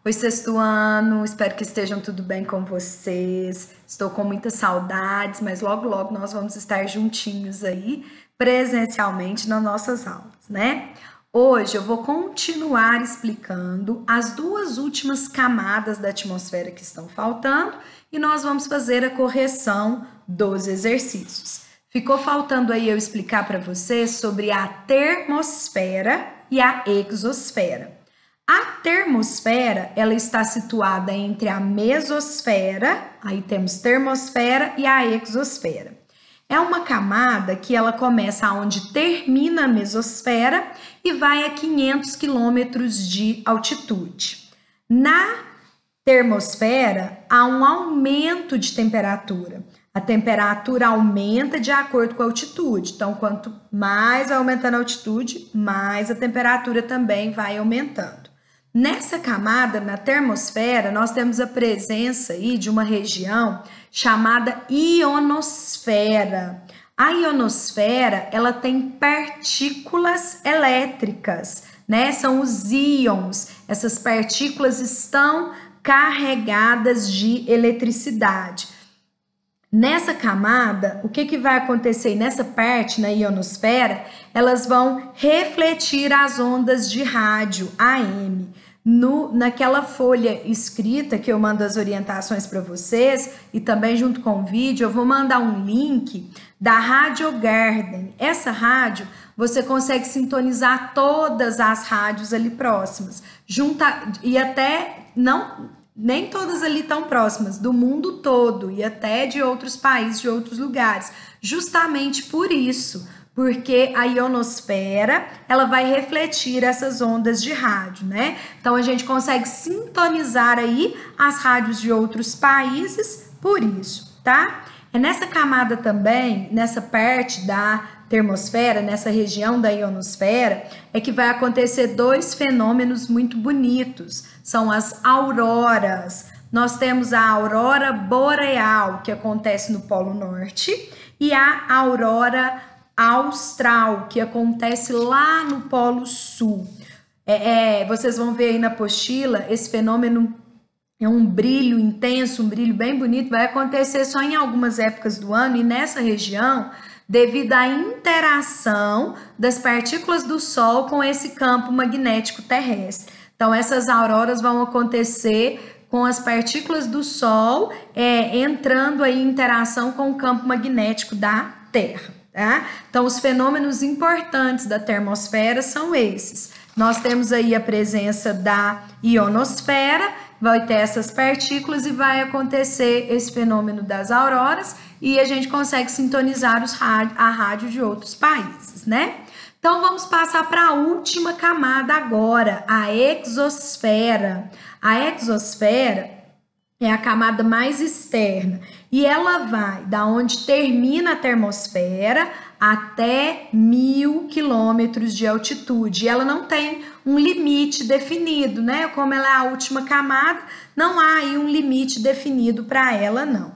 Oi, sexto ano, espero que estejam tudo bem com vocês. Estou com muitas saudades, mas logo, logo nós vamos estar juntinhos aí, presencialmente nas nossas aulas, né? Hoje eu vou continuar explicando as duas últimas camadas da atmosfera que estão faltando e nós vamos fazer a correção dos exercícios. Ficou faltando aí eu explicar para vocês sobre a termosfera e a exosfera. A termosfera, ela está situada entre a mesosfera, aí temos termosfera e a exosfera. É uma camada que ela começa onde termina a mesosfera e vai a 500 quilômetros de altitude. Na termosfera, há um aumento de temperatura. A temperatura aumenta de acordo com a altitude. Então, quanto mais vai aumentando a altitude, mais a temperatura também vai aumentando. Nessa camada, na termosfera, nós temos a presença aí de uma região chamada ionosfera. A ionosfera, ela tem partículas elétricas, né? São os íons. Essas partículas estão carregadas de eletricidade. Nessa camada, o que vai acontecer? Nessa parte, na ionosfera, elas vão refletir as ondas de rádio AM. Naquela folha escrita que eu mando as orientações para vocês e também junto com o vídeo, eu vou mandar um link da Rádio Garden. Essa rádio, você consegue sintonizar todas as rádios ali próximas. E até nem todas ali tão próximas, do mundo todo e até de outros países, de outros lugares. Justamente por isso, porque a ionosfera, ela vai refletir essas ondas de rádio, né? Então, a gente consegue sintonizar aí as rádios de outros países por isso, tá? É nessa camada também, nessa parte da termosfera, nessa região da ionosfera, é que vai acontecer dois fenômenos muito bonitos. São as auroras. Nós temos a aurora boreal, que acontece no Polo Norte, e a aurora austral, que acontece lá no Polo Sul. Vocês vão ver aí na apostila, esse fenômeno é um brilho intenso, um brilho bem bonito, vai acontecer só em algumas épocas do ano, e nessa região, devido à interação das partículas do Sol com esse campo magnético terrestre. Então, essas auroras vão acontecer com as partículas do Sol entrando aí em interação com o campo magnético da Terra. Tá? Então, os fenômenos importantes da termosfera são esses. Nós temos aí a presença da ionosfera, vai ter essas partículas e vai acontecer esse fenômeno das auroras e a gente consegue sintonizar a rádio de outros países, né? Então, vamos passar para a última camada agora, a exosfera. A exosfera é a camada mais externa e ela vai da onde termina a termosfera até 1000 quilômetros de altitude. E ela não tem um limite definido, né? Como ela é a última camada, não há aí um limite definido para ela, não.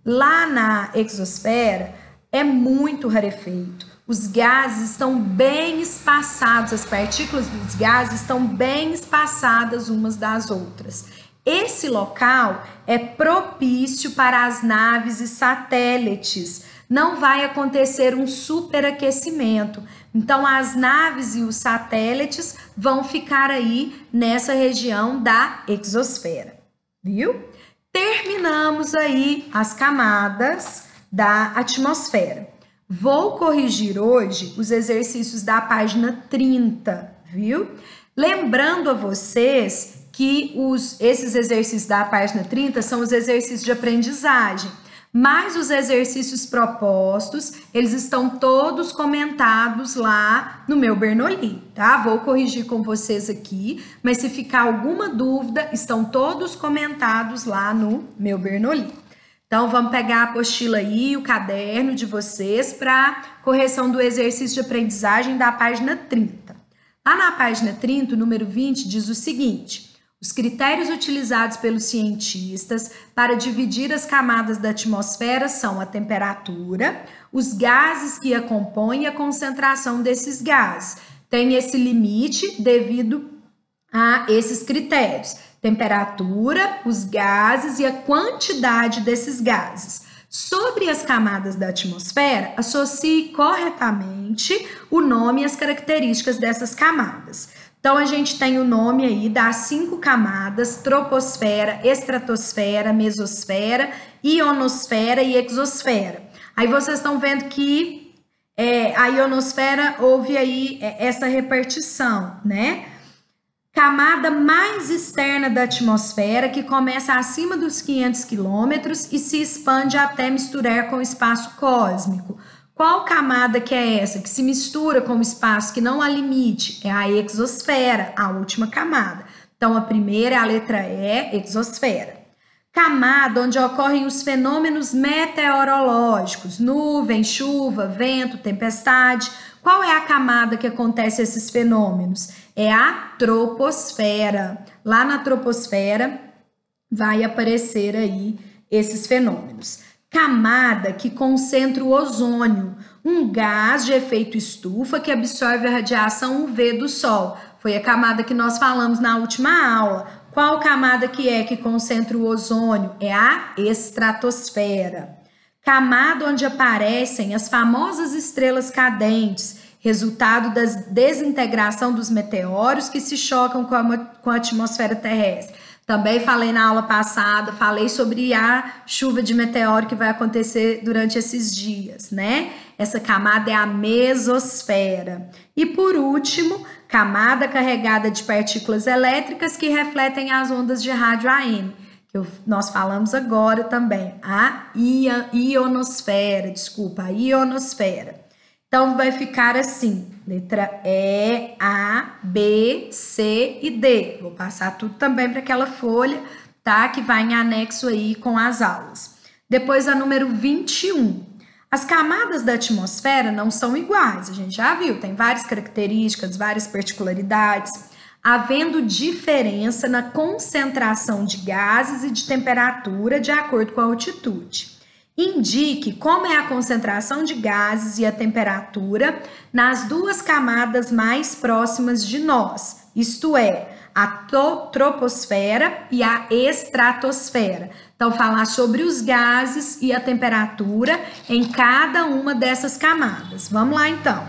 Lá na exosfera é muito rarefeito. Os gases estão bem espaçados, as partículas dos gases estão bem espaçadas umas das outras. Esse local é propício para as naves e satélites. Não vai acontecer um superaquecimento. Então, as naves e os satélites vão ficar aí nessa região da exosfera, viu? Terminamos aí as camadas da atmosfera. Vou corrigir hoje os exercícios da página 30, viu? Lembrando a vocês que esses exercícios da página 30 são os exercícios de aprendizagem, mas os exercícios propostos, eles estão todos comentados lá no meu Bernoulli, tá? Vou corrigir com vocês aqui, mas se ficar alguma dúvida, estão todos comentados lá no meu Bernoulli. Então, vamos pegar a apostila aí, o caderno de vocês para correção do exercício de aprendizagem da página 30. Lá na página 30, o número 20, diz o seguinte: os critérios utilizados pelos cientistas para dividir as camadas da atmosfera são a temperatura, os gases que a compõem e a concentração desses gases. Tem esse limite devido a esses critérios: temperatura, os gases e a quantidade desses gases. Sobre as camadas da atmosfera, associe corretamente o nome e as características dessas camadas. Então, a gente tem o nome aí das 5 camadas: troposfera, estratosfera, mesosfera, ionosfera e exosfera. Aí vocês estão vendo que a ionosfera houve aí essa repartição, né? Camada mais externa da atmosfera, que começa acima dos 500 quilômetros e se expande até misturar com o espaço cósmico. Qual camada que é essa? Que se mistura com o espaço, que não há limite? É a exosfera, a última camada. Então, a primeira é a letra E, exosfera. Camada onde ocorrem os fenômenos meteorológicos: nuvem, chuva, vento, tempestade. Qual é a camada que acontece esses fenômenos? É a troposfera. Lá na troposfera vai aparecer aí esses fenômenos. Camada que concentra o ozônio, um gás de efeito estufa que absorve a radiação UV do Sol. Foi a camada que nós falamos na última aula. Qual camada que concentra o ozônio? É a estratosfera. Camada onde aparecem as famosas estrelas cadentes, resultado da desintegração dos meteoros que se chocam com a atmosfera terrestre. Também falei na aula passada, falei sobre a chuva de meteoro que vai acontecer durante esses dias, né? Essa camada é a mesosfera. E por último, camada carregada de partículas elétricas que refletem as ondas de rádio AM, que nós falamos agora também, a ionosfera. Então, vai ficar assim, letra E, A, B, C e D. Vou passar tudo também para aquela folha, tá? Que vai em anexo aí com as aulas. Depois, a número 21. As camadas da atmosfera não são iguais, a gente já viu, tem várias características, várias particularidades, havendo diferença na concentração de gases e de temperatura de acordo com a altitude. Indique como é a concentração de gases e a temperatura nas 2 camadas mais próximas de nós, isto é, a troposfera e a estratosfera. Então, falar sobre os gases e a temperatura em cada uma dessas camadas. Vamos lá, então.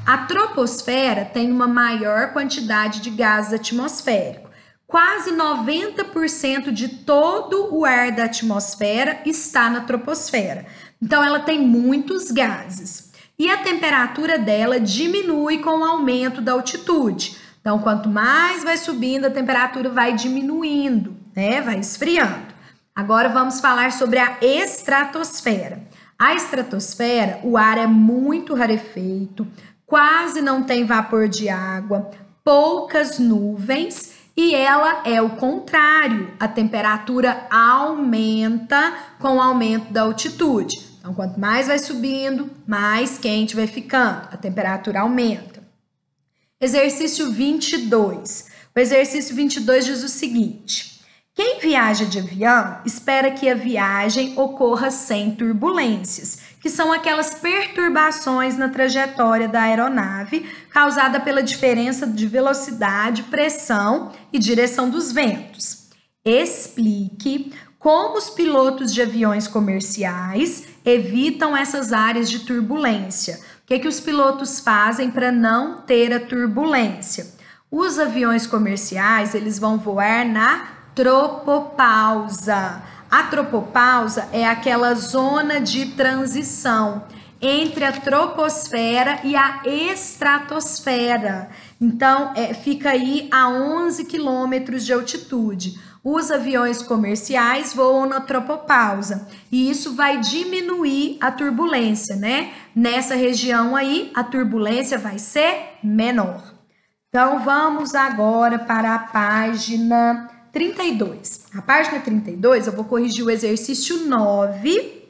A troposfera tem uma maior quantidade de gases atmosféricos. Quase 90% de todo o ar da atmosfera está na troposfera. Então, ela tem muitos gases. E a temperatura dela diminui com o aumento da altitude. Então, quanto mais vai subindo, a temperatura vai diminuindo, né? Vai esfriando. Agora, vamos falar sobre a estratosfera. A estratosfera, o ar é muito rarefeito, quase não tem vapor de água, poucas nuvens. E ela é o contrário, a temperatura aumenta com o aumento da altitude. Então, quanto mais vai subindo, mais quente vai ficando, a temperatura aumenta. Exercício 22. O exercício 22 diz o seguinte: quem viaja de avião espera que a viagem ocorra sem turbulências, que são aquelas perturbações na trajetória da aeronave causada pela diferença de velocidade, pressão e direção dos ventos. Explique como os pilotos de aviões comerciais evitam essas áreas de turbulência. O que os pilotos fazem para não ter a turbulência? Os aviões comerciais, eles vão voar na tropopausa. A tropopausa é aquela zona de transição entre a troposfera e a estratosfera. Então, fica aí a 11 quilômetros de altitude. Os aviões comerciais voam na tropopausa e isso vai diminuir a turbulência, né? Nessa região aí, a turbulência vai ser menor. Então, vamos agora para a página 32. A página 32, eu vou corrigir o exercício 9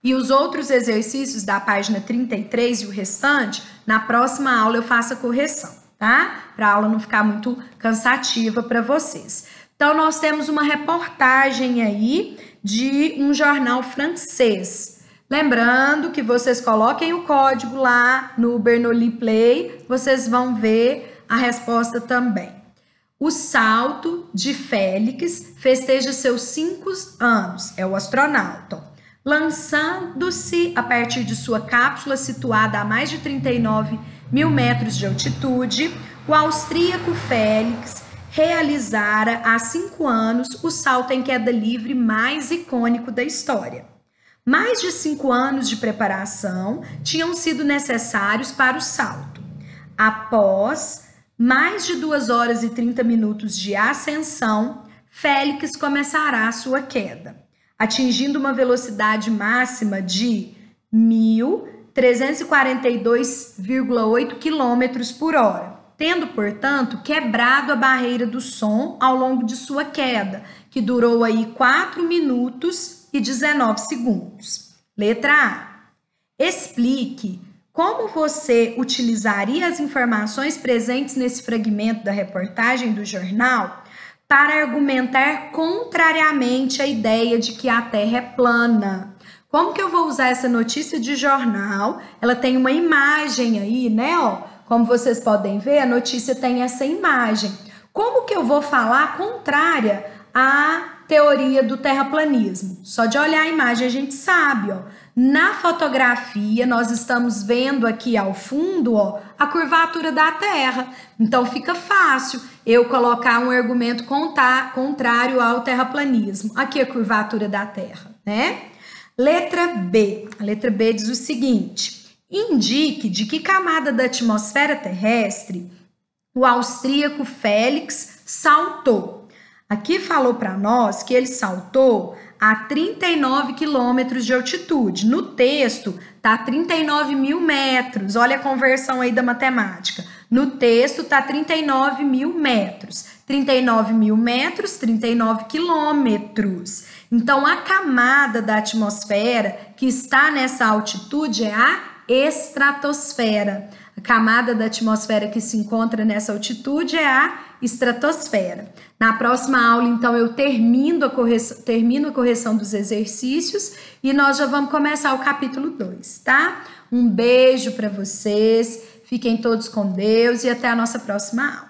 e os outros exercícios da página 33 e o restante, na próxima aula eu faço a correção, tá? Para a aula não ficar muito cansativa para vocês. Então, nós temos uma reportagem aí de um jornal francês. Lembrando que vocês coloquem o código lá no Bernoulli Play, vocês vão ver a resposta também. O salto de Félix festeja seus 5 anos, é o astronauta, lançando-se a partir de sua cápsula situada a mais de 39 mil metros de altitude. O austríaco Félix realizara há 5 anos o salto em queda livre mais icônico da história. Mais de 5 anos de preparação tinham sido necessários para o salto. Após mais de 2 horas e 30 minutos de ascensão, Félix começará a sua queda, atingindo uma velocidade máxima de 1.342,8 km por hora, tendo, portanto, quebrado a barreira do som ao longo de sua queda, que durou aí 4 minutos e 19 segundos. Letra A. Explique como você utilizaria as informações presentes nesse fragmento da reportagem do jornal para argumentar contrariamente a ideia de que a Terra é plana. Como que eu vou usar essa notícia de jornal? Ela tem uma imagem aí, né? Ó, como vocês podem ver, a notícia tem essa imagem. Como que eu vou falar contrária à teoria do terraplanismo? Só de olhar a imagem a gente sabe, ó. Na fotografia, nós estamos vendo aqui ao fundo, ó, a curvatura da Terra. Então, fica fácil eu colocar um argumento contrário ao terraplanismo. Aqui a curvatura da Terra, né? Letra B. A letra B diz o seguinte: indique de que camada da atmosfera terrestre o austríaco Félix saltou. Aqui falou para nós que ele saltou a 39 quilômetros de altitude. No texto, tá 39 mil metros. Olha a conversão aí da matemática. No texto, tá 39 mil metros. 39 mil metros, 39 quilômetros. Então, a camada da atmosfera que está nessa altitude é a estratosfera. A camada da atmosfera que se encontra nessa altitude é a estratosfera. Na próxima aula, então, eu termino a correção dos exercícios e nós já vamos começar o capítulo 2, tá? Um beijo para vocês, fiquem todos com Deus e até a nossa próxima aula.